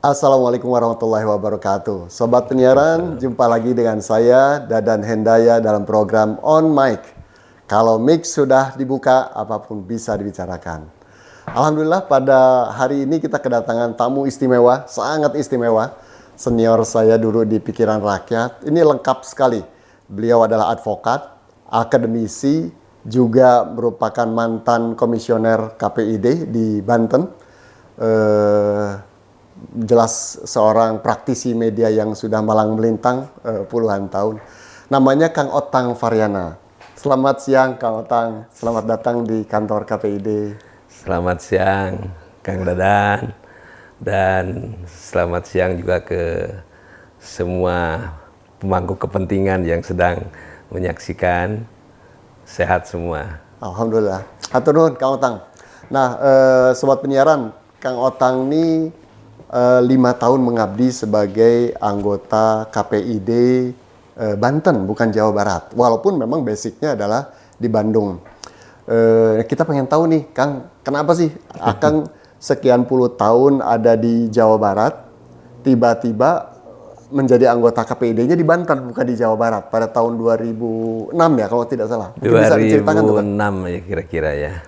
Assalamualaikum warahmatullahi wabarakatuh. Sobat penyiaran, jumpa lagi dengan saya, Dadan Hendaya, dalam program On Mic. Kalau mic sudah dibuka, apapun bisa dibicarakan. Alhamdulillah pada hari ini kita kedatangan tamu istimewa, sangat istimewa. Senior saya dulu di Pikiran Rakyat. Ini lengkap sekali. Beliau adalah advokat, akademisi, juga merupakan mantan komisioner KPID di Banten. Jelas seorang praktisi media yang sudah malang melintang puluhan tahun. Namanya Kang Otang Faryana. Selamat siang Kang Otang, selamat datang di kantor KPID. Selamat siang Kang Dadan, dan selamat siang juga ke semua pemangku kepentingan yang sedang menyaksikan. Sehat semua. Alhamdulillah. Hatur nuhun Kang Otang. Nah, sobat penyiaran, Kang Otang ini 5 tahun mengabdi sebagai anggota KPID Banten, bukan Jawa Barat. Walaupun memang basicnya adalah di Bandung. Kita pengen tahu nih, Kang, kenapa sih Akang sekian puluh tahun ada di Jawa Barat, tiba-tiba menjadi anggota KPID-nya di Banten, bukan di Jawa Barat, pada tahun 2006 ya, kalau tidak salah. Mungkin 2006 bisa diceritakan tuh, Kang? Ya kira-kira ya.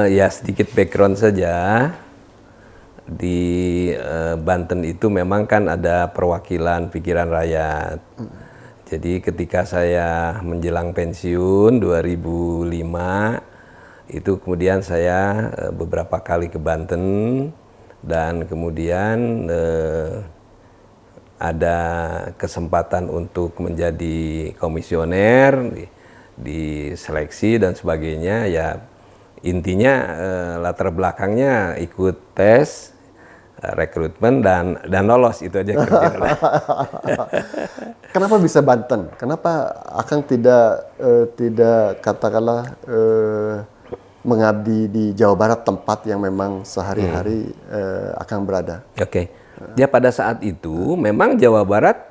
Ya sedikit background saja. Di Banten itu memang kan ada perwakilan Pikiran Rakyat. Jadi ketika saya menjelang pensiun 2005, itu kemudian saya beberapa kali ke Banten, dan kemudian ada kesempatan untuk menjadi komisioner, di seleksi dan sebagainya. Ya intinya latar belakangnya ikut tes rekrutmen dan lolos, itu aja kira-kira. Kenapa bisa Banten? Kenapa Akang tidak katakanlah mengabdi di Jawa Barat, tempat yang memang sehari-hari Akang berada? Oke. Ya pada saat itu memang Jawa Barat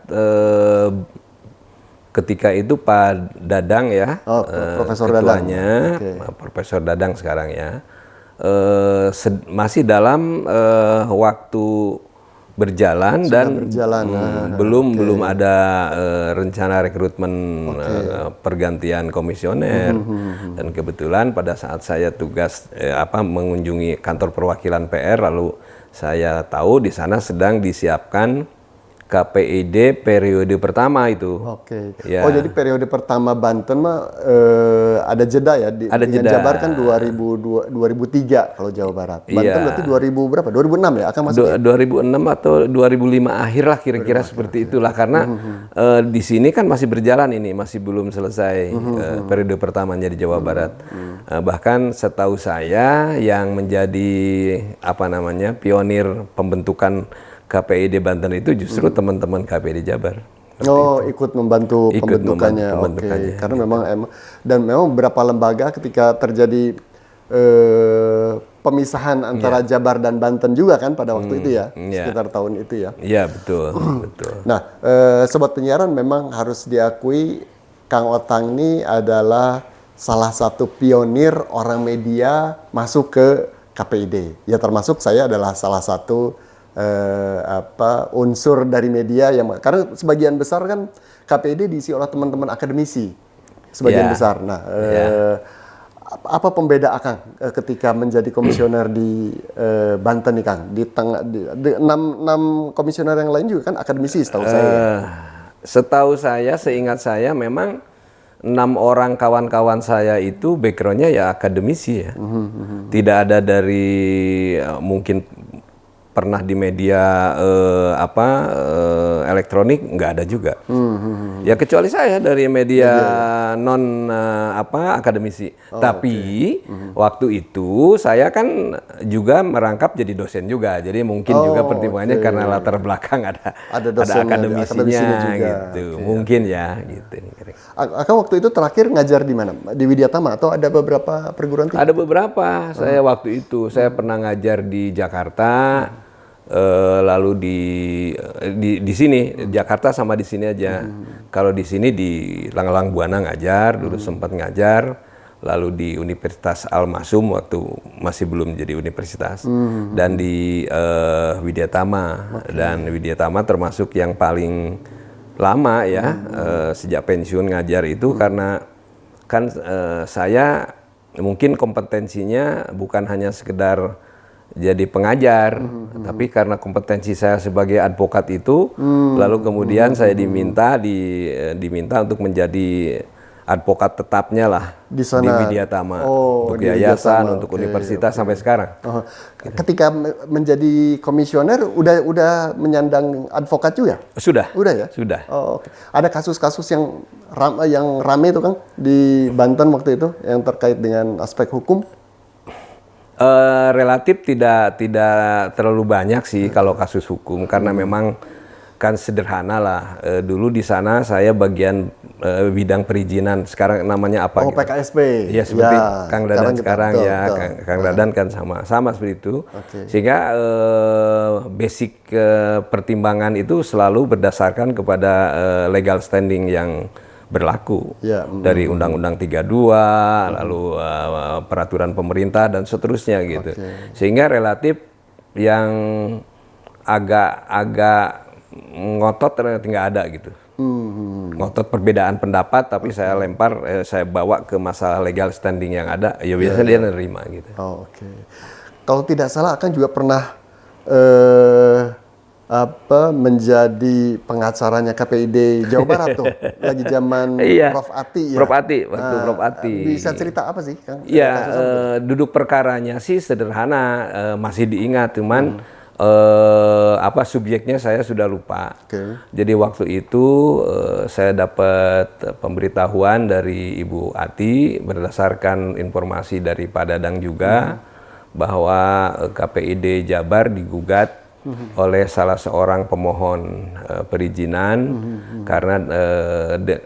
ketika itu Pak Dadang ya, Profesor ketuanya, Dadang. Profesor Dadang sekarang ya. Masih dalam waktu berjalan. Sudah dan berjalan. Belum ada rencana rekrutmen pergantian komisioner. Dan kebetulan pada saat saya tugas mengunjungi kantor perwakilan PR, lalu saya tahu di sana sedang disiapkan KPID periode pertama itu. Oke. Ya. Oh, jadi periode pertama Banten mah ada jeda ya? Ada jeda. Jabar kan 2003 kalau Jawa Barat. Banten berarti 2000 berapa? 2006 ya? Akan masuk 2006 atau 2005 akhir lah kira-kira seperti itulah, karena di sini kan masih berjalan ini, masih belum selesai periode pertamanya di Jawa Barat. Bahkan setahu saya yang menjadi pionir pembentukan KPID Banten itu justru teman-teman KPID Jabar. Ikut membantu pembentukannya. Oke. Karena memang beberapa lembaga ketika terjadi pemisahan antara Jabar dan Banten juga kan pada waktu itu ya, sekitar tahun itu ya. Iya, betul. Betul. Nah, sobat penyiaran, memang harus diakui Kang Otang ini adalah salah satu pionir orang media masuk ke KPID. Ya, termasuk saya adalah salah satu unsur dari media yang, karena sebagian besar kan KPID diisi oleh teman-teman akademisi sebagian besar. Nah, apa pembeda Akang ketika menjadi komisioner di Banten nih, Kang? Di tengah enam komisioner yang lain juga kan akademisi setahu saya. Setahu saya, seingat saya memang 6 orang kawan-kawan saya itu backgroundnya ya akademisi ya. Tidak ada dari mungkin pernah di media elektronik, nggak ada juga. Ya kecuali saya dari media non akademisi. Tapi waktu itu saya kan juga merangkap jadi dosen juga. Jadi mungkin juga pertimbangannya karena latar belakang ada akademisinya juga, gitu. Mungkin ya gitu. Akang waktu itu terakhir ngajar di mana? Di Widyatama atau ada beberapa perguruan tinggi? Ada beberapa. Saya waktu itu saya pernah ngajar di Jakarta. Lalu di sini Jakarta sama di sini aja. Kalau di sini di Langlang Buana ngajar, dulu sempat ngajar. lalu di Universitas Al-Masum waktu masih belum jadi universitas, dan di Widyatama. Dan Widyatama termasuk yang paling lama ya, sejak pensiun ngajar itu, karena kan saya mungkin kompetensinya bukan hanya sekedar jadi pengajar, tapi karena kompetensi saya sebagai advokat itu, lalu kemudian saya diminta untuk menjadi advokat tetapnya lah di sana, di Widyatama, untuk di yayasan, Widyatama. untuk universitas sampai sekarang. Ketika menjadi komisioner, udah menyandang advokat juga? Sudah. Udah ya? Sudah. Oke. Ada kasus-kasus yang rame itu Kang di Banten waktu itu yang terkait dengan aspek hukum? Relatif tidak terlalu banyak sih kalau kasus hukum, karena memang kan sederhana lah. Dulu di sana saya bagian bidang perizinan, sekarang namanya apa? Gitu? PKSP. Ya seperti ya, Kang Dadan sekarang betul, ya, betul. Kang Dadan kan sama seperti itu. Sehingga basic pertimbangan itu selalu berdasarkan kepada legal standing yang berlaku, dari Undang-Undang 32, lalu peraturan pemerintah dan seterusnya gitu. Sehingga relatif yang agak ngotot ternyata nggak ada gitu. Ngotot perbedaan pendapat, tapi saya saya bawa ke masalah legal standing yang ada, ya biasanya dia nerima gitu. Kalau tidak salah akan juga pernah menjadi pengacaranya KPID Jawa Barat tuh, lagi zaman Prof Ati ya. Prof Ati, waktu Prof Ati. Bisa cerita apa sih, Kang? Ya, duduk perkaranya sih sederhana, masih diingat, cuman subjeknya saya sudah lupa. Jadi waktu itu saya dapat pemberitahuan dari Ibu Ati berdasarkan informasi dari Pak Dadang juga, bahwa KPID Jabar digugat oleh salah seorang pemohon perizinan karena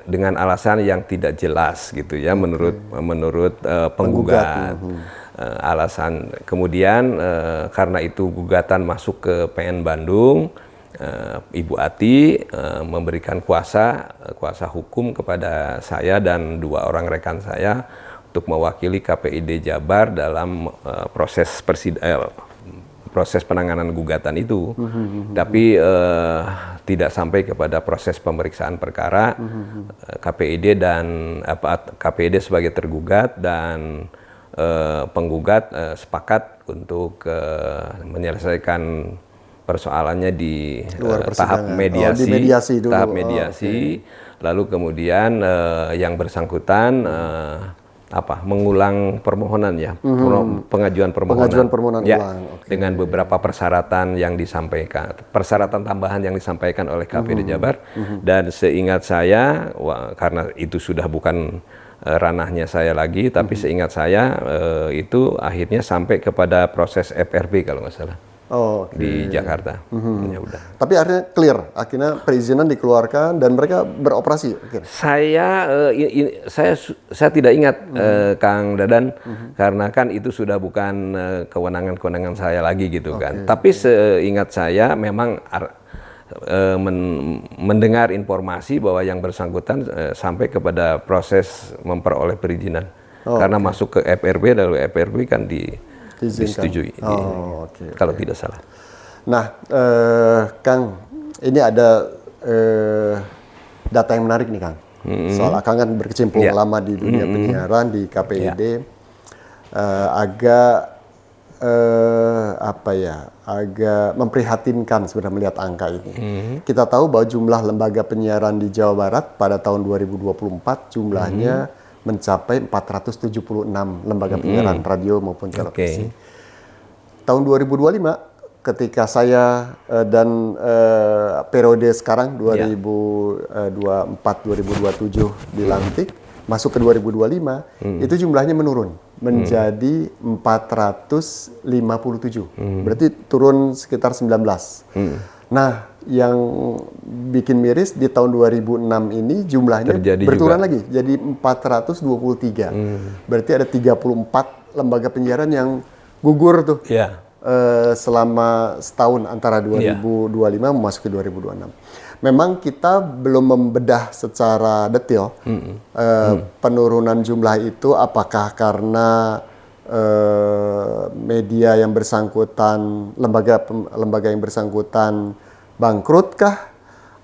dengan alasan yang tidak jelas gitu ya, menurut penggugat. Alasan kemudian karena itu gugatan masuk ke PN Bandung, Ibu Ati memberikan kuasa hukum kepada saya dan 2 orang rekan saya untuk mewakili KPID Jabar dalam proses penanganan gugatan itu. Tapi tidak sampai kepada proses pemeriksaan perkara. KPID sebagai tergugat dan penggugat sepakat untuk menyelesaikan persoalannya di tahap mediasi, tahap mediasi. Lalu kemudian yang bersangkutan mengulang permohonan ya, pengajuan permohonan ya, ulang. Dengan beberapa persyaratan yang disampaikan, persyaratan tambahan yang disampaikan oleh KPID Jabar. Dan seingat saya, karena itu sudah bukan ranahnya saya lagi, tapi seingat saya itu akhirnya sampai kepada proses FRB kalau nggak salah. Di Jakarta. Ya udah. Tapi akhirnya clear, akhirnya perizinan dikeluarkan dan mereka beroperasi. Saya tidak ingat Kang Dadan, karena kan itu sudah bukan kewenangan saya lagi gitu kan. Tapi seingat saya memang mendengar informasi bahwa yang bersangkutan sampai kepada proses memperoleh perizinan. Karena masuk ke FRB, lalu FRB kan disetujui, kalau tidak salah. Nah, Kang, ini ada data yang menarik nih, Kang. Soal Kang kan berkecimpung lama di dunia penyiaran di KPID, agak agak memprihatinkan sebenarnya melihat angka ini. Kita tahu bahwa jumlah lembaga penyiaran di Jawa Barat pada tahun 2024 jumlahnya mencapai 476 lembaga penyiaran radio maupun televisi. Tahun 2025 ketika saya dan periode sekarang 2024-2027 dilantik, masuk ke 2025, itu jumlahnya menurun menjadi 457. Berarti turun sekitar 19. Nah, yang bikin miris di tahun 2006 ini jumlahnya berturun lagi jadi 423. Berarti ada 34 lembaga penyiaran yang gugur tuh. Selama setahun antara 2025 memasuki 2026. memang kita belum membedah secara detail penurunan jumlah itu apakah karena media yang bersangkutan, lembaga yang bersangkutan bangkrutkah,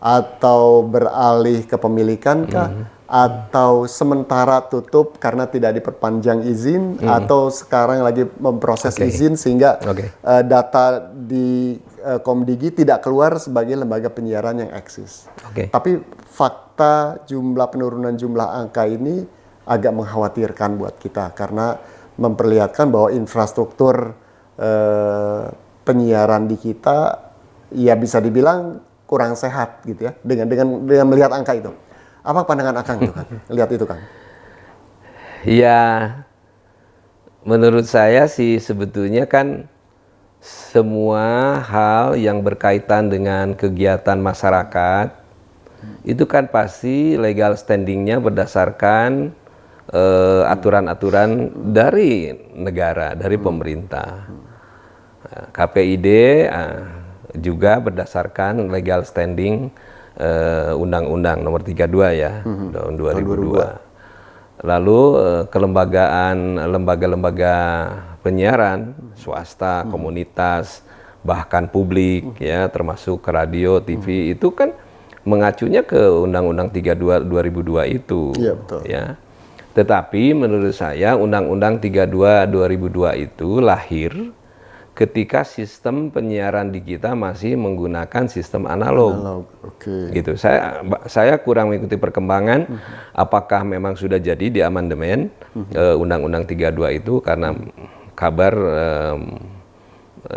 atau beralih kepemilikankah, atau sementara tutup karena tidak diperpanjang izin, atau sekarang lagi memproses izin sehingga data di Komdigi tidak keluar sebagai lembaga penyiaran yang eksis. Tapi fakta penurunan jumlah angka ini agak mengkhawatirkan buat kita karena memperlihatkan bahwa infrastruktur penyiaran di kita ya bisa dibilang kurang sehat gitu ya dengan melihat angka itu. Apa pandangan Akang itu kan? Lihat itu kan? Ya, menurut saya sih sebetulnya kan semua hal yang berkaitan dengan kegiatan masyarakat itu kan pasti legal standingnya berdasarkan aturan-aturan dari negara, dari pemerintah. KPID juga berdasarkan legal standing Undang-Undang Nomor 32 ya, tahun 2002. Lalu kelembagaan lembaga-lembaga penyiaran swasta, komunitas, bahkan publik ya, termasuk radio, TV itu kan mengacunya ke Undang-Undang 32 2002 itu. Iya, betul. Ya. Tetapi menurut saya Undang-Undang 32 2002 itu lahir ketika sistem penyiaran di kita masih menggunakan sistem analog. Gitu. Saya kurang mengikuti perkembangan apakah memang sudah jadi di amandemen Undang-Undang 32 itu karena kabar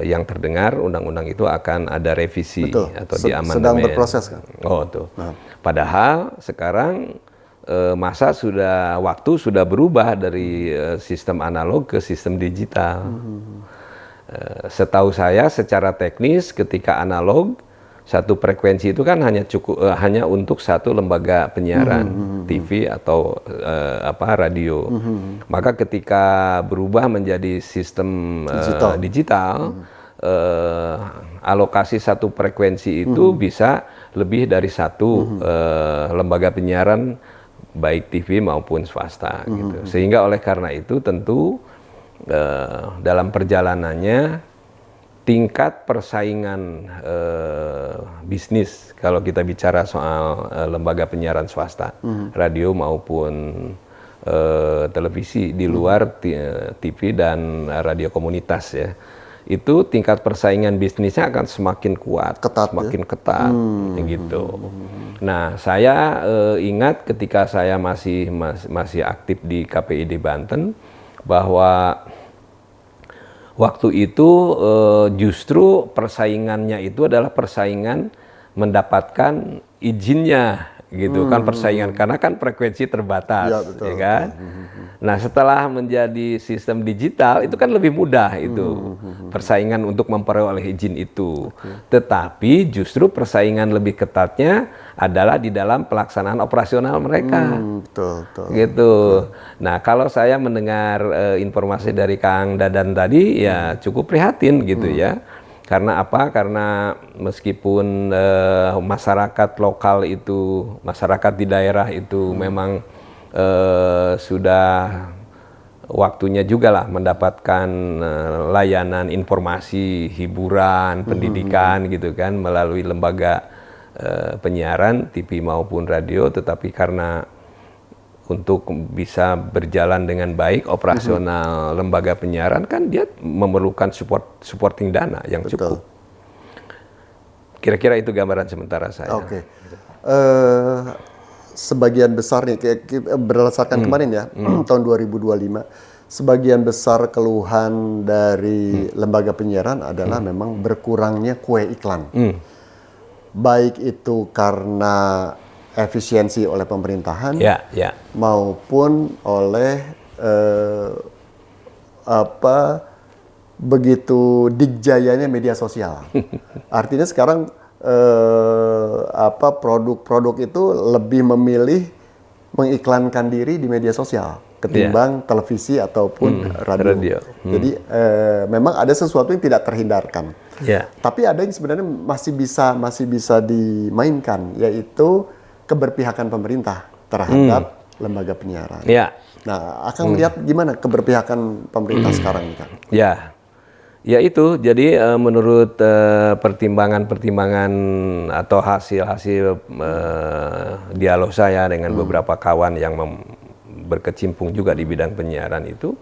yang terdengar undang-undang itu akan ada revisi atau di amandemen. Sedang berproses kan? Oh tuh. Padahal sekarang waktu sudah berubah dari sistem analog ke sistem digital. Setahu saya secara teknis ketika analog satu frekuensi itu kan hanya untuk satu lembaga penyiaran TV atau radio. Maka ketika berubah menjadi sistem digital alokasi satu frekuensi itu bisa lebih dari satu lembaga penyiaran baik TV maupun swasta gitu. Sehingga oleh karena itu tentu dalam perjalanannya tingkat persaingan bisnis kalau kita bicara soal lembaga penyiaran swasta, radio maupun televisi di luar TV dan radio komunitas ya, itu tingkat persaingan bisnisnya akan semakin kuat, semakin ketat gitu. Nah, saya ingat ketika saya masih aktif di KPID Banten bahwa waktu itu justru persaingannya itu adalah persaingan mendapatkan izinnya gitu kan, persaingan karena kan frekuensi terbatas ya kan. Nah, setelah menjadi sistem digital itu kan lebih mudah itu persaingan untuk memperoleh izin itu. Tetapi justru persaingan lebih ketatnya adalah di dalam pelaksanaan operasional mereka. Gitu. Nah, kalau saya mendengar informasi dari Kang Dadan tadi ya cukup prihatin gitu ya. Karena apa? Karena meskipun masyarakat lokal itu, masyarakat di daerah itu memang sudah waktunya juga lah mendapatkan layanan informasi, hiburan, pendidikan gitu kan melalui lembaga penyiaran TV maupun radio, tetapi karena untuk bisa berjalan dengan baik operasional lembaga penyiaran kan dia memerlukan supporting dana yang cukup. Kira-kira itu gambaran sementara saya. Sebagian besar nih berdasarkan kemarin ya tahun 2025, sebagian besar keluhan dari lembaga penyiaran adalah memang berkurangnya kue iklan. Baik itu karena efisiensi oleh pemerintahan maupun oleh begitu dikjayanya media sosial. Artinya sekarang produk-produk itu lebih memilih mengiklankan diri di media sosial ketimbang televisi ataupun radio. Jadi memang ada sesuatu yang tidak terhindarkan. Ya. Tapi ada yang sebenarnya masih bisa dimainkan, yaitu keberpihakan pemerintah terhadap lembaga penyiaran. Ya. Nah, akan melihat gimana keberpihakan pemerintah sekarang nih, Kang? Ya. Ya itu, jadi menurut pertimbangan-pertimbangan atau hasil-hasil dialog saya dengan beberapa kawan yang berkecimpung juga di bidang penyiaran itu,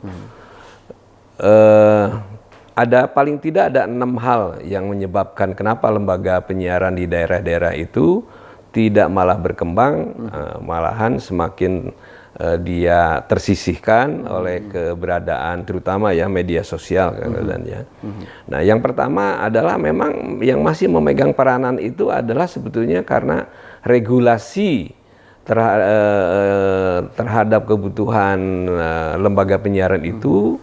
ada paling tidak ada 6 hal yang menyebabkan kenapa lembaga penyiaran di daerah-daerah itu tidak malah berkembang, malahan semakin dia tersisihkan oleh keberadaan terutama ya media sosial kan ya. Nah, yang pertama adalah memang yang masih memegang peranan itu adalah sebetulnya karena regulasi terhadap kebutuhan lembaga penyiaran itu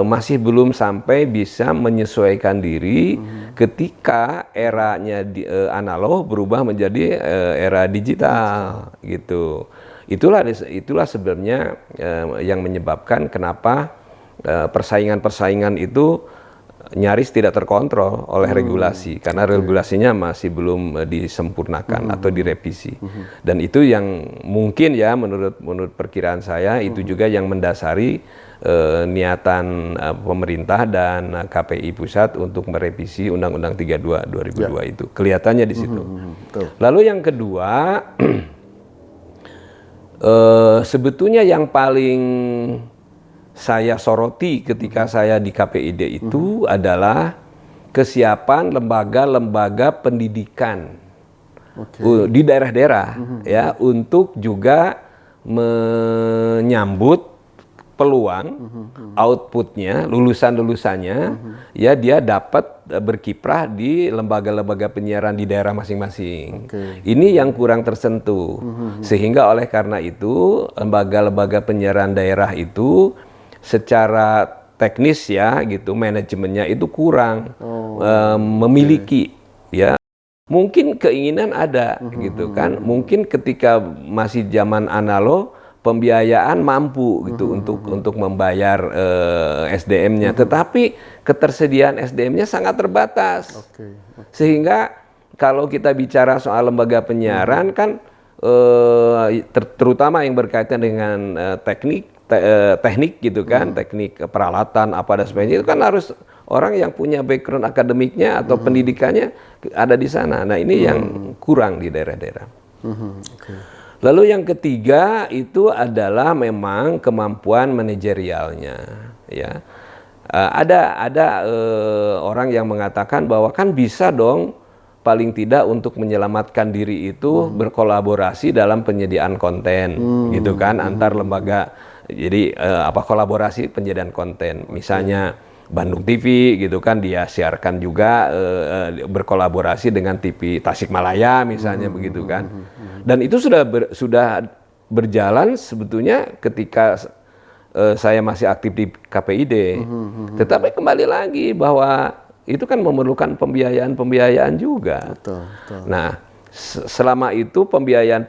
masih belum sampai bisa menyesuaikan diri ketika eranya analog berubah menjadi era digital gitu. Itulah sebenarnya yang menyebabkan kenapa persaingan-persaingan itu nyaris tidak terkontrol oleh regulasi karena regulasinya masih belum disempurnakan atau direvisi. Dan itu yang mungkin ya menurut perkiraan saya itu juga yang mendasari niatan pemerintah dan KPI pusat untuk merevisi Undang-Undang 32 2002 itu. Kelihatannya di situ. Lalu yang kedua sebetulnya yang paling saya soroti ketika saya di KPID itu adalah kesiapan lembaga-lembaga pendidikan di daerah-daerah ya untuk juga menyambut peluang outputnya, lulusan-lulusannya ya dia dapat berkiprah di lembaga-lembaga penyiaran di daerah masing-masing. Ini yang kurang tersentuh. Sehingga oleh karena itu lembaga-lembaga penyiaran daerah itu secara teknis ya gitu manajemennya itu kurang memiliki ya. Mungkin keinginan ada gitu kan. Mungkin ketika masih zaman analog pembiayaan mampu gitu untuk membayar SDM-nya, tetapi ketersediaan SDM-nya sangat terbatas. Sehingga kalau kita bicara soal lembaga penyiaran kan terutama yang berkaitan dengan teknik gitu kan, teknik peralatan apa dan sebagainya itu kan harus orang yang punya background akademiknya atau pendidikannya ada di sana. Nah, ini yang kurang di daerah-daerah. Lalu yang ketiga itu adalah memang kemampuan manajerialnya, ya. Ada orang yang mengatakan bahwa kan bisa dong paling tidak untuk menyelamatkan diri itu berkolaborasi dalam penyediaan konten, gitu kan, antar lembaga. Jadi kolaborasi penyediaan konten, misalnya Bandung TV gitu kan dia siarkan juga berkolaborasi dengan TV Tasikmalaya misalnya begitu kan. Dan itu sudah berjalan sebetulnya ketika saya masih aktif di KPID. Tetapi kembali lagi bahwa itu kan memerlukan pembiayaan juga. Nah, selama itu pembiayaan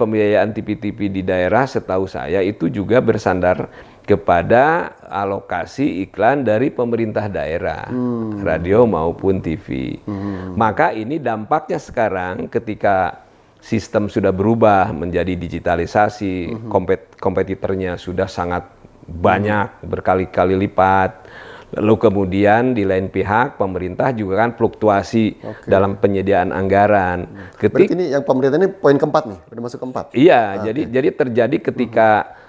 TV-TV di daerah setahu saya itu juga bersandar kepada alokasi iklan dari pemerintah daerah, radio maupun TV. Maka ini dampaknya sekarang ketika sistem sudah berubah menjadi digitalisasi, kompetitornya sudah sangat banyak, berkali-kali lipat. Lalu kemudian di lain pihak pemerintah juga kan fluktuasi dalam penyediaan anggaran. Berarti ini yang pemerintah ini poin keempat nih, udah masuk keempat. Iya, jadi terjadi ketika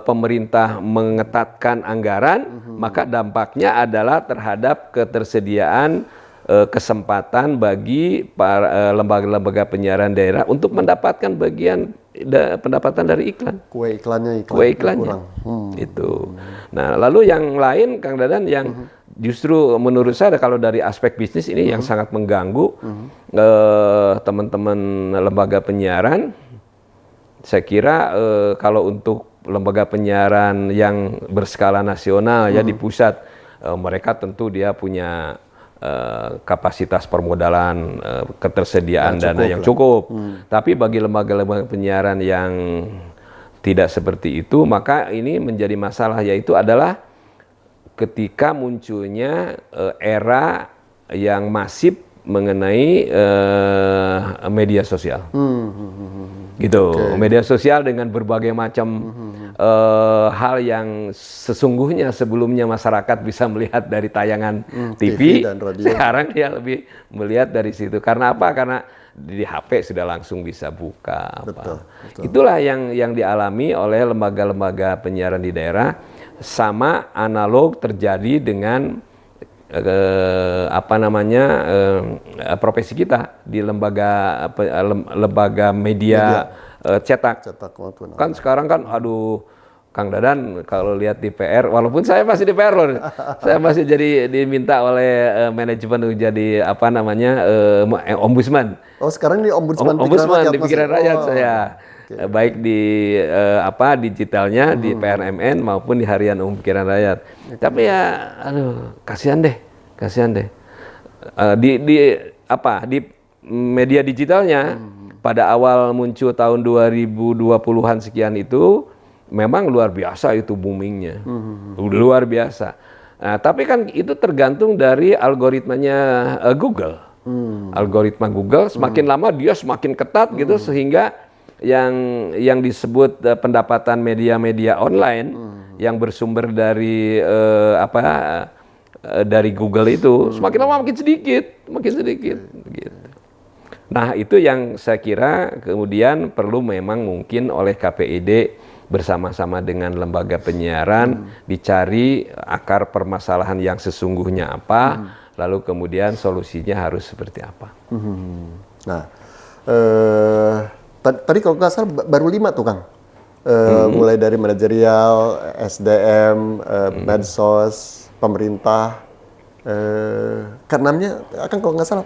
pemerintah mengetatkan anggaran, maka dampaknya adalah terhadap ketersediaan kesempatan bagi para lembaga-lembaga penyiaran daerah untuk mendapatkan bagian pendapatan dari iklan. Kue iklannya kurang. Itu. Nah, lalu yang lain Kang Dadan yang justru menurut saya kalau dari aspek bisnis ini yang sangat mengganggu teman-teman lembaga penyiaran. Saya kira kalau untuk lembaga penyiaran yang berskala nasional ya di pusat, mereka tentu dia punya kapasitas permodalan, ketersediaan dana yang cukup. Tapi bagi lembaga-lembaga penyiaran yang tidak seperti itu, maka ini menjadi masalah, yaitu adalah ketika munculnya era yang masif mengenai media sosial. Gitu. Media sosial dengan berbagai macam hal yang sesungguhnya sebelumnya masyarakat bisa melihat dari tayangan TV dan radio. Sekarang dia lebih melihat dari situ. Karena apa? Karena di HP sudah langsung bisa buka. Betul. Itulah yang dialami oleh lembaga-lembaga penyiaran di daerah, sama analog terjadi dengan profesi kita di lembaga media cetak. Kan sekarang kan, aduh, Kang Dadan kalau lihat di PR, walaupun saya masih di PR loh, saya masih diminta oleh manajemen untuk jadi ombudsman. Oh, sekarang di ombudsman di pikiran rakyat saya. Baik di digitalnya di PRMN maupun di harian pikiran rakyat. Tapi ya, aduh, kasihan deh. Di media digitalnya pada awal muncul tahun 2020-an sekian itu memang luar biasa itu boomingnya, luar biasa. Nah, tapi kan itu tergantung dari algoritmanya Google. Algoritma Google semakin lama dia semakin ketat gitu, sehingga yang disebut pendapatan media-media online yang bersumber dari dari Google itu semakin lama makin sedikit gitu. Nah, itu yang saya kira kemudian perlu memang mungkin oleh KPID bersama-sama dengan lembaga penyiaran dicari akar permasalahan yang sesungguhnya apa, lalu kemudian solusinya harus seperti apa. Nah, tadi kalau nggak salah baru 5 tuh, Kang. Mulai dari manajerial, SDM, medsos, pemerintah. Keenamnya akan kalau nggak salah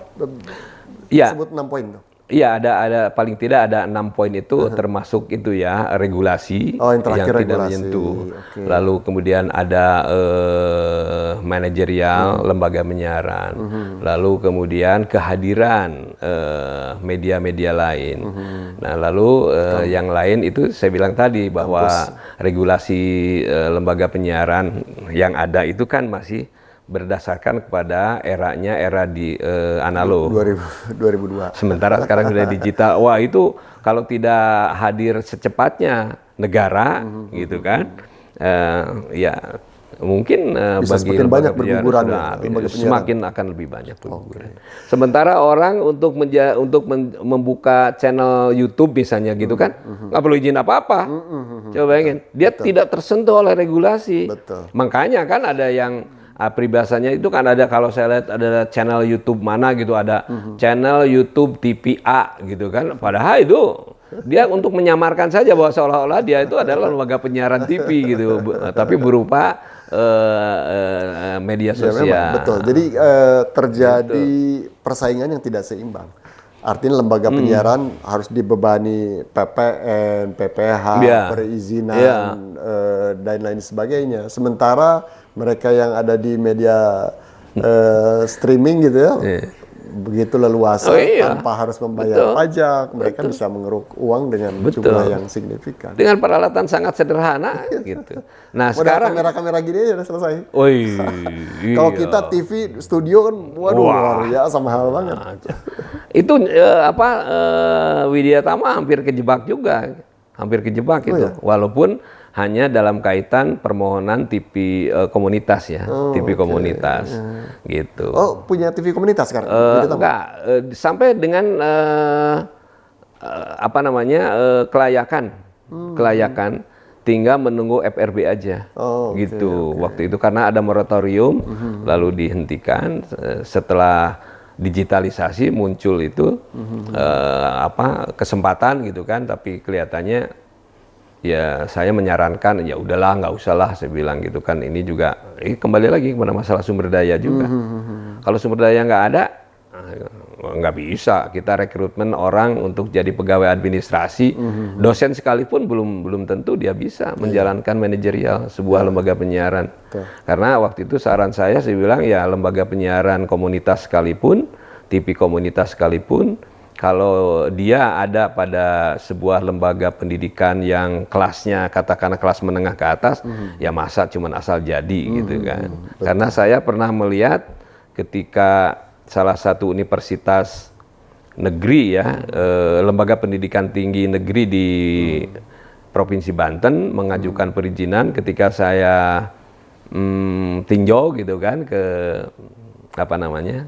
sebut 6 poin tuh. Iya, ada paling tidak ada 6 poin itu, termasuk itu ya, regulasi yang terakhir, tidak menyentuh. Lalu kemudian ada manajerial lembaga penyiaran. Lalu kemudian kehadiran media-media lain. Nah, lalu yang lain itu saya bilang tadi bahwa regulasi lembaga penyiaran yang ada itu kan masih berdasarkan kepada era di analog 2002. Sementara sekarang sudah digital. Wah, itu kalau tidak hadir secepatnya negara gitu kan, ya mungkin bagi banyak berguguran, semakin akan lebih banyak berguguran. Sementara orang untuk membuka channel YouTube misalnya gitu kan, nggak perlu izin apa-apa. Coba bayangin, dia tidak tersentuh oleh regulasi. Makanya kan ada yang peribahasanya itu kan ada, kalau saya lihat ada channel YouTube mana gitu, ada channel YouTube TPA gitu kan, padahal itu dia untuk menyamarkan saja bahwa seolah-olah dia itu adalah lembaga penyiaran TV gitu, tapi berupa media sosial. Ya, memang, betul. Jadi terjadi persaingan yang tidak seimbang. Artinya lembaga penyiaran harus dibebani PPN, PPH, perizinan, dan lain sebagainya. Sementara mereka yang ada di media streaming gitu ya, begitu leluasa tanpa harus membayar pajak, mereka bisa mengeruk uang dengan jumlah yang signifikan. Dengan peralatan sangat sederhana gitu. Nah, sekarang kamera-kamera gini aja udah selesai. Kalau kita TV studio kan, waduh, luar biasa, mahal banget. Itu Widya Tama hampir kejebak itu, walaupun hanya dalam kaitan permohonan TV komunitas ya, TV komunitas gitu. Oh, punya TV komunitas sekarang? Enggak, sampai dengan kelayakan, tinggal menunggu FRB aja, gitu. Waktu itu karena ada moratorium, lalu dihentikan. Setelah digitalisasi muncul itu kesempatan gitu kan, tapi kelihatannya ya saya menyarankan ya udahlah, nggak usah lah, saya bilang gitu kan. Ini juga kembali lagi kepada masalah sumber daya juga. Kalau sumber daya nggak ada, nggak bisa kita rekrutmen orang untuk jadi pegawai administrasi. Dosen sekalipun belum tentu dia bisa menjalankan manajerial sebuah lembaga penyiaran. Karena waktu itu saran saya bilang ya, lembaga penyiaran komunitas sekalipun, TV komunitas sekalipun, kalau dia ada pada sebuah lembaga pendidikan yang kelasnya katakanlah kelas menengah ke atas, ya masa cuman asal jadi gitu kan. Karena saya pernah melihat ketika salah satu universitas negeri ya, lembaga pendidikan tinggi negeri di Provinsi Banten mengajukan perizinan ketika saya tinjau gitu kan ke apa namanya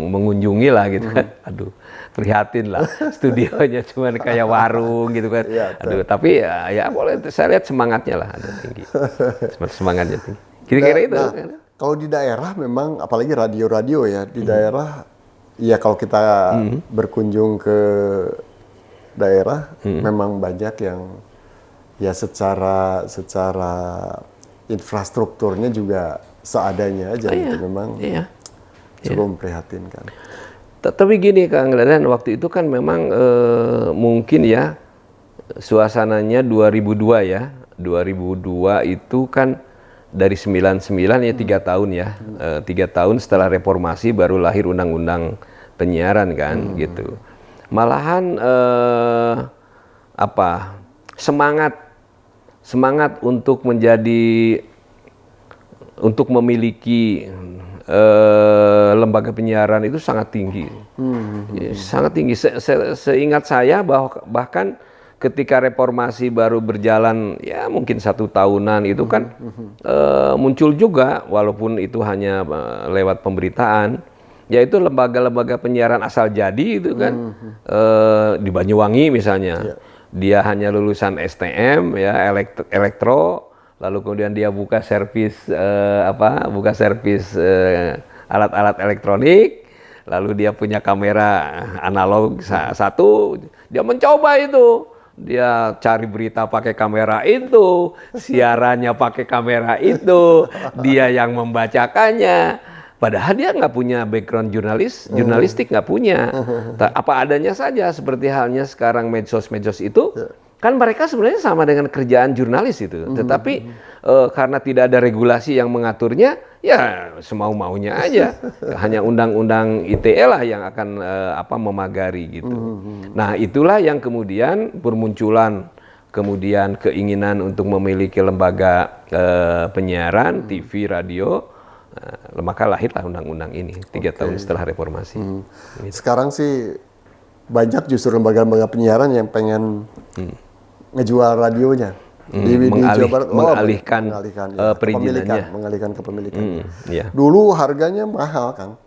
mengunjungi lah gitu kan. Aduh, prihatin lah, studionya cuman kayak warung gitu kan. Aduh, tapi ya boleh saya lihat semangatnya lah ada tinggi, semangatnya tinggi. Kira-kira itu. Kalau di daerah memang apalagi radio-radio ya di daerah, ya kalau kita berkunjung ke daerah memang banyak yang ya secara infrastrukturnya juga seadanya aja gitu, memang cukup memprihatinkan. Tapi gini Kang Dadan, waktu itu kan memang mungkin ya suasananya 2002 ya, 2002 itu kan dari 99 ya 3 tahun ya, 3 tahun setelah reformasi baru lahir undang-undang penyiaran kan gitu. Malahan semangat untuk memiliki lembaga penyiaran itu sangat tinggi, sangat tinggi. Seingat saya bahkan ketika reformasi baru berjalan ya mungkin 1 tahunan itu kan muncul juga walaupun itu hanya lewat pemberitaan, yaitu lembaga-lembaga penyiaran asal jadi itu kan di Banyuwangi misalnya. Dia hanya lulusan STM ya elektro, lalu kemudian dia buka servis alat-alat elektronik, lalu dia punya kamera analog satu, dia mencoba itu. Dia cari berita pakai kamera itu, siarannya pakai kamera itu, dia yang membacakannya. Padahal dia nggak punya background jurnalistik nggak punya. Apa adanya saja, seperti halnya sekarang medsos itu, kan mereka sebenarnya sama dengan kerjaan jurnalis itu. Tetapi karena tidak ada regulasi yang mengaturnya, ya semau-maunya aja. Hanya undang-undang ITE lah yang akan memagari gitu. Nah itulah yang kemudian bermunculan kemudian keinginan untuk memiliki lembaga penyiaran, TV, radio. Maka lahirlah undang-undang ini 3 tahun setelah reformasi. Sekarang sih banyak justru lembaga-lembaga penyiaran yang pengen ngejual radionya. Mengalihkan perizinannya. Mengalihkan kepemilikannya. Dulu harganya mahal kan,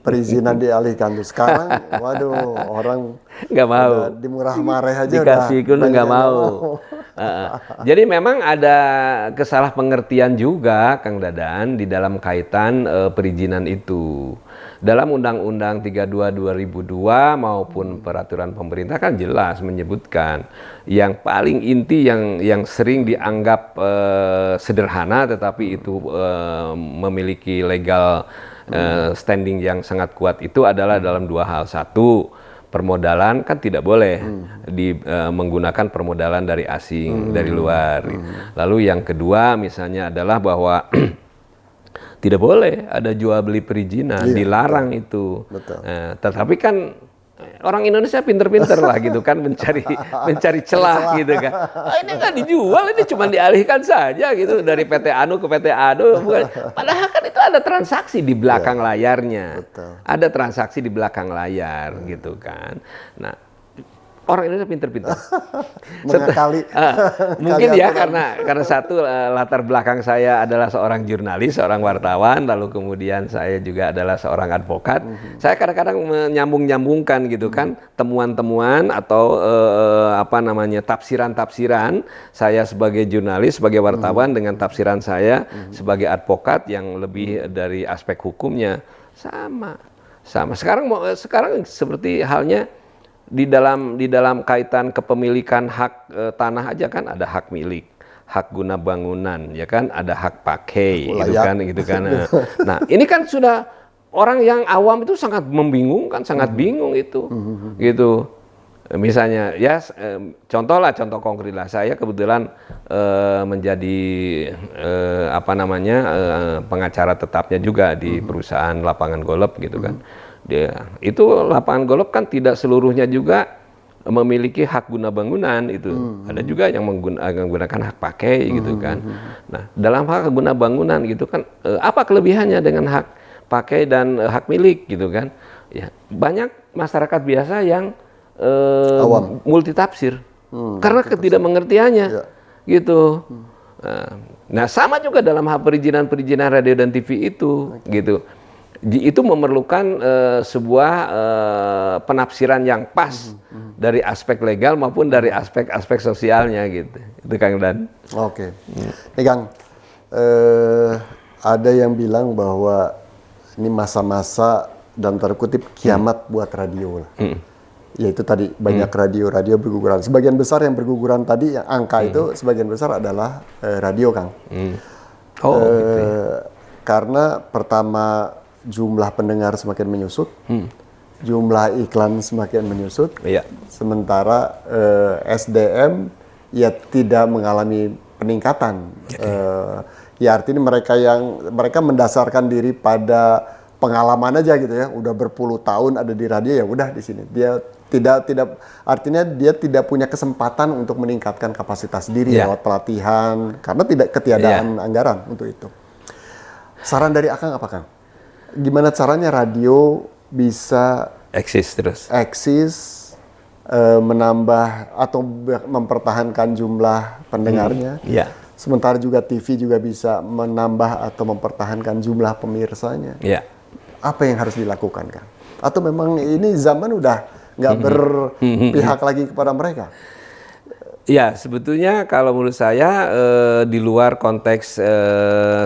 perizinan dialihkan tuh. Sekarang, waduh, orang nggak mau. Dimurah mareh aja dikasih udah. Nggak mau. Jadi memang ada kesalahpengertian juga, Kang Dadan, di dalam kaitan perizinan itu. Dalam Undang-Undang 32 2002 maupun peraturan pemerintah kan jelas menyebutkan yang paling inti yang sering dianggap sederhana tetapi itu memiliki legal standing yang sangat kuat itu adalah dalam 2 hal. Satu, permodalan kan tidak boleh menggunakan permodalan dari asing, dari luar. Lalu yang kedua misalnya adalah bahwa tidak boleh ada jual beli perizinan, dilarang itu. Tetapi kan orang Indonesia pinter-pinter lah gitu kan mencari celah gitu kan. Ini nggak dijual, ini cuma dialihkan saja gitu dari PT Anu ke PT Anu. Padahal kan itu ada transaksi di belakang layarnya. Ada transaksi di belakang layar gitu kan. Nah, orang Indonesia pinter-pinter. Mengakali. Mungkin ya karena satu latar belakang saya adalah seorang jurnalis, seorang wartawan, lalu kemudian saya juga adalah seorang advokat. Saya kadang-kadang menyambung-nyambungkan gitu kan temuan-temuan atau tafsiran-tafsiran saya sebagai jurnalis, sebagai wartawan dengan tafsiran saya sebagai advokat yang lebih dari aspek hukumnya sama. Sekarang seperti halnya di dalam kaitan kepemilikan hak tanah aja kan ada hak milik, hak guna bangunan, ya kan, ada hak pakai, gitu kan. Nah, ini kan sudah orang yang awam itu sangat membingungkan, sangat bingung itu, gitu. Misalnya, ya contoh konkret lah, saya kebetulan menjadi pengacara tetapnya juga di perusahaan Lapangan Golep, gitu kan. Itu lapangan golf kan tidak seluruhnya juga memiliki hak guna bangunan itu. Ada juga yang menggunakan hak pakai gitu kan. Nah, dalam hak guna bangunan gitu kan apa kelebihannya dengan hak pakai dan hak milik gitu kan. Ya, banyak masyarakat biasa yang multitafsir karena ketidakmengertiannya gitu. Nah, sama juga dalam hal perizinan radio dan TV itu gitu. Itu memerlukan sebuah penafsiran yang pas dari aspek legal maupun dari aspek sosialnya gitu. Itu Kang Dan. Oke. Nih Kang, ada yang bilang bahwa ini masa-masa dalam tanda kutip kiamat buat radio lah. Yaitu tadi banyak radio berguguran. Sebagian besar yang berguguran tadi yang angka itu sebagian besar adalah radio Kang. Gitu ya. Karena pertama jumlah pendengar semakin menyusut, jumlah iklan semakin menyusut, sementara SDM ya tidak mengalami peningkatan. Ya artinya mereka mendasarkan diri pada pengalaman aja gitu ya, udah berpuluh tahun ada di radio ya udah di sini. Dia artinya dia tidak punya kesempatan untuk meningkatkan kapasitas diri lewat pelatihan karena ketiadaan anggaran untuk itu. Saran dari Akang apa Kang? Gimana caranya radio bisa eksis menambah atau mempertahankan jumlah pendengarnya? Sementara juga TV juga bisa menambah atau mempertahankan jumlah pemirsanya. Apa yang harus dilakukan Kang? Atau memang ini zaman udah nggak berpihak lagi kepada mereka? Ya, sebetulnya kalau menurut saya di luar konteks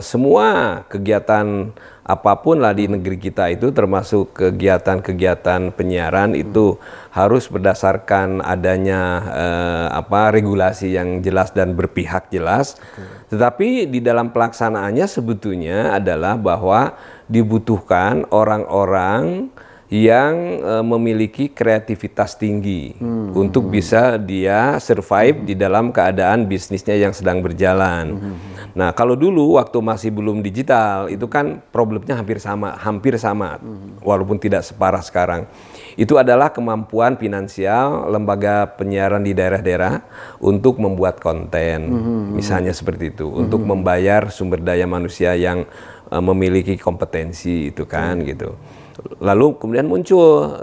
semua kegiatan apapun lah di negeri kita itu termasuk kegiatan-kegiatan penyiaran itu harus berdasarkan adanya regulasi yang jelas dan berpihak jelas. Tetapi di dalam pelaksanaannya sebetulnya adalah bahwa dibutuhkan orang-orang yang memiliki kreativitas tinggi untuk bisa dia survive di dalam keadaan bisnisnya yang sedang berjalan. Nah, kalau dulu waktu masih belum digital itu kan problemnya hampir sama, walaupun tidak separah sekarang. Itu adalah kemampuan finansial lembaga penyiaran di daerah-daerah untuk membuat konten, misalnya seperti itu, untuk membayar sumber daya manusia yang memiliki kompetensi itu kan gitu. Lalu kemudian muncul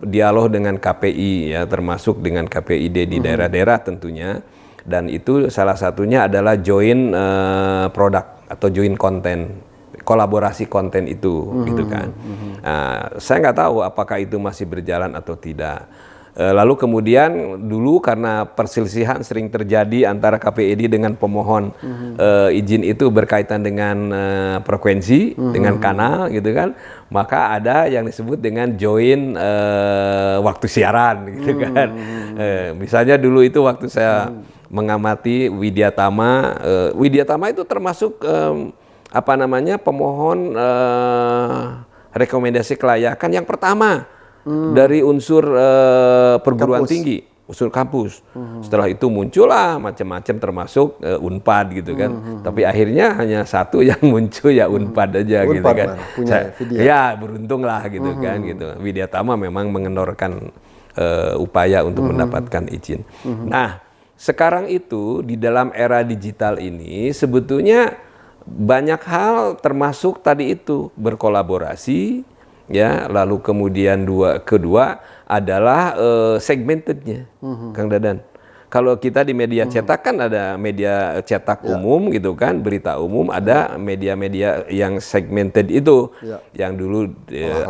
dialog dengan KPI ya, termasuk dengan KPID di daerah-daerah tentunya, dan itu salah satunya adalah join produk atau join konten, kolaborasi konten itu gitu kan. Saya nggak tahu apakah itu masih berjalan atau tidak. Lalu kemudian dulu karena perselisihan sering terjadi antara KPID dengan pemohon izin itu berkaitan dengan frekuensi, dengan kanal gitu kan, maka ada yang disebut dengan join waktu siaran gitu kan. Misalnya dulu itu waktu saya mengamati Widya Tama itu termasuk pemohon rekomendasi kelayakan yang pertama dari unsur perguruan tinggi, unsur kampus. Setelah itu muncullah macam-macam termasuk Unpad gitu kan. Tapi akhirnya hanya satu yang muncul ya Unpad aja gitu kan. Ya beruntung lah gitu kan gitu. Widya Tama memang mengendorkan upaya untuk mendapatkan izin. Nah, sekarang itu di dalam era digital ini sebetulnya banyak hal termasuk tadi itu berkolaborasi. Ya, lalu kemudian kedua adalah segmentednya, Kang Dadan. Kalau kita di media cetak kan ada media cetak umum gitu kan, berita umum, ada media-media yang segmented itu, yang dulu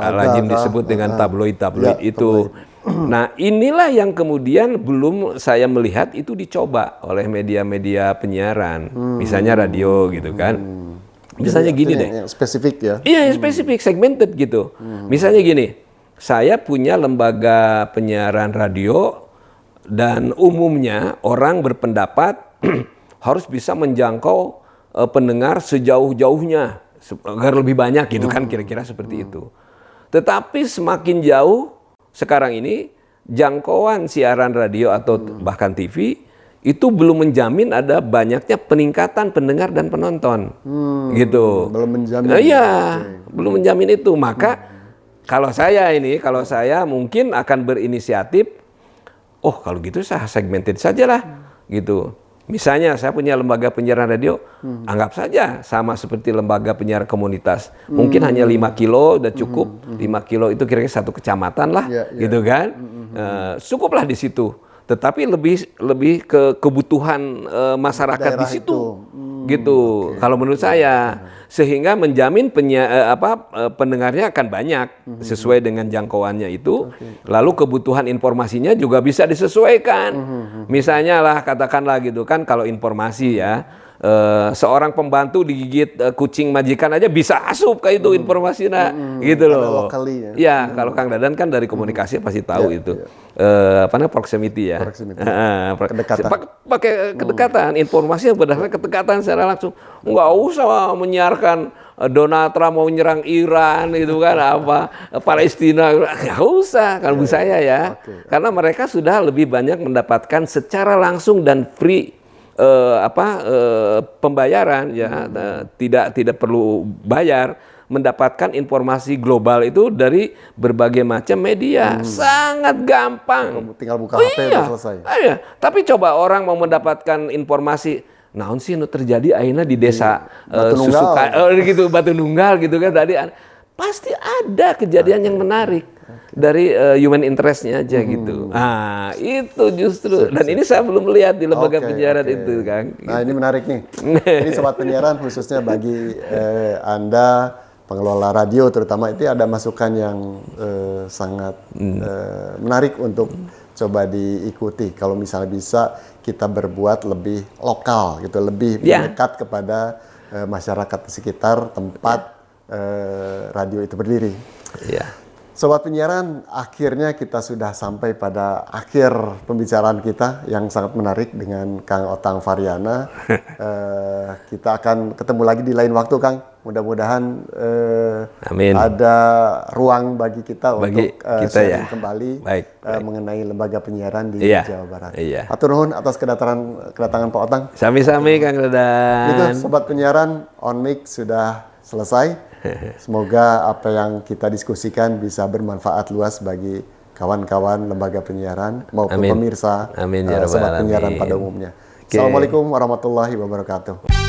lazim disebut dengan tabloid itu. Nah, inilah yang kemudian belum saya melihat itu dicoba oleh media-media penyiaran, misalnya radio gitu kan. Misalnya gini deh, yang spesifik ya? Iya, yang spesifik, segmented gitu. Misalnya gini, saya punya lembaga penyiaran radio dan umumnya orang berpendapat harus bisa menjangkau pendengar sejauh-jauhnya agar lebih banyak gitu kan, kira-kira seperti itu. Tetapi semakin jauh sekarang ini jangkauan siaran radio atau bahkan TV itu belum menjamin ada banyaknya peningkatan pendengar dan penonton, gitu. Belum menjamin. Belum menjamin itu. Maka kalau saya mungkin akan berinisiatif, kalau gitu saya segmented sajalah, gitu. Misalnya saya punya lembaga penyiaran radio, anggap saja sama seperti lembaga penyiaran komunitas. Mungkin hanya 5 kilo udah cukup. 5 kilo itu kira-kira 1 kecamatan lah, gitu kan. Cukuplah di situ. Tetapi lebih ke kebutuhan masyarakat di situ. Gitu. Kalau menurut saya, sehingga menjamin pendengarnya akan banyak sesuai dengan jangkauannya itu. Lalu kebutuhan informasinya juga bisa disesuaikan. Misalnya lah katakanlah gitu kan, kalau informasi ya, seorang pembantu digigit kucing majikan aja bisa asup ke itu informasinya, gitu loh. Ya, kalau Kang Dadan kan dari komunikasi pasti tahu itu. Proximity ya. Kedekatan. Pakai kedekatan, informasi yang berdasarkan kedekatan secara langsung. Nggak usah menyiarkan Donald Trump mau menyerang Iran gitu kan, Palestina, nggak usah kalau menurut saya ya. Karena mereka sudah lebih banyak mendapatkan secara langsung dan free pembayaran ya, tidak perlu bayar, mendapatkan informasi global itu dari berbagai macam media. Sangat gampang. Tinggal buka HP udah selesai. Iya. Tapi coba orang mau mendapatkan informasi, naon sih terjadi akhirnya di desa Batu Nunggal gitu kan tadi, pasti ada kejadian yang menarik. Dari human interest-nya aja gitu. Nah, itu justru. Dan ini saya belum lihat di lembaga penyiaran itu, Kang. Nah, ini menarik nih. Ini sobat penyiaran, khususnya bagi Anda pengelola radio terutama, itu ada masukan yang sangat menarik untuk coba diikuti. Kalau misalnya bisa kita berbuat lebih lokal gitu, lebih dekat kepada masyarakat di sekitar tempat radio itu berdiri. Iya. Sobat penyiaran, akhirnya kita sudah sampai pada akhir pembicaraan kita yang sangat menarik dengan Kang Otang Faryana. Kita akan ketemu lagi di lain waktu, Kang. Mudah-mudahan ada ruang bagi kita untuk sharing kembali mengenai lembaga penyiaran di Jawa Barat. Atur nuhun atas kedatangan Pak Otang. Sami-sami, Kang Dadan. Itu Sobat penyiaran, On Mic sudah selesai. Semoga apa yang kita diskusikan bisa bermanfaat luas bagi kawan-kawan lembaga penyiaran maupun pemirsa sobat penyiaran pada umumnya. Assalamualaikum warahmatullahi wabarakatuh.